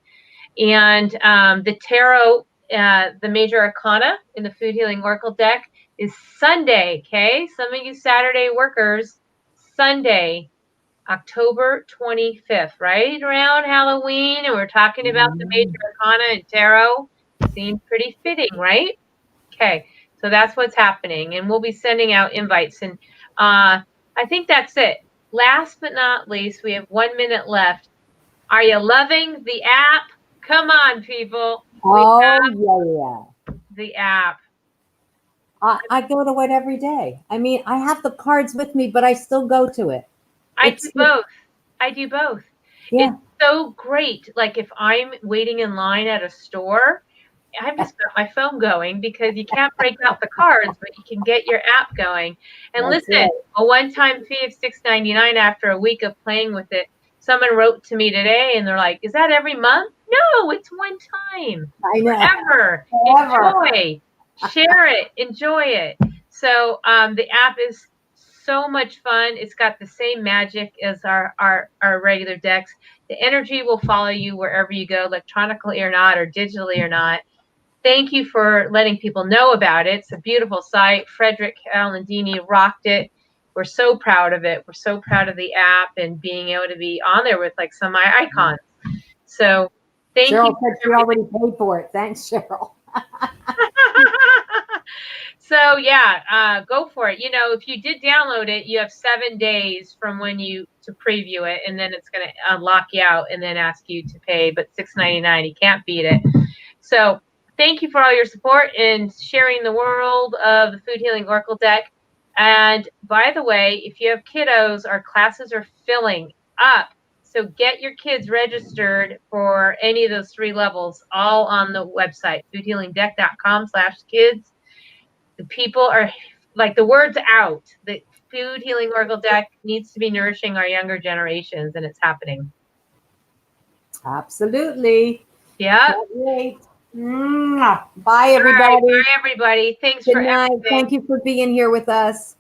And the tarot, the major arcana in the Food Healing Oracle deck is Sunday, okay? Some of you Saturday workers, Sunday, October 25th, right around Halloween, and we're talking about the major arcana and tarot. Seems pretty fitting, right? Okay, so that's what's happening, and we'll be sending out invites. And I think that's it. Last but not least, we have 1 minute left. Are you loving the app? Come on, people. Oh, yeah. The app. I go to it every day. I mean, I have the cards with me, but I still go to it. I do both. Yeah. It's so great. Like if I'm waiting in line at a store, I've just got my phone going because you can't break out the cards, but you can get your app going. And listen, a one-time fee of $6.99 after a week of playing with it. Someone wrote to me today and they're like, is that every month? No, it's one time. I know. Forever. Enjoy. Share it. Enjoy it. So the app is so much fun. It's got the same magic as our regular decks. The energy will follow you wherever you go, electronically or not, or digitally or not. Thank you for letting people know about it. It's a beautiful site. Frederick Alandini rocked it. We're so proud of it. We're so proud of the app and being able to be on there with like some of my icons. So thank Cheryl you. said she already paid for it. Thanks, Cheryl. So yeah, go for it. You know, if you did download it, you have 7 days from when you to preview it, and then it's going to lock you out and then ask you to pay. But $6.99, you can't beat it. So thank you for all your support in sharing the world of the Food Healing Oracle deck. And by the way, if you have kiddos, our classes are filling up. So get your kids registered for any of those 3 levels, all on the website, foodhealingdeck.com/kids. The people are like, the word's out. The Food Healing Oracle deck needs to be nourishing our younger generations, and it's happening. Absolutely. Yeah. Great. Bye, everybody. All right, bye, everybody. Thanks Good for night. everything. Thank you for being here with us.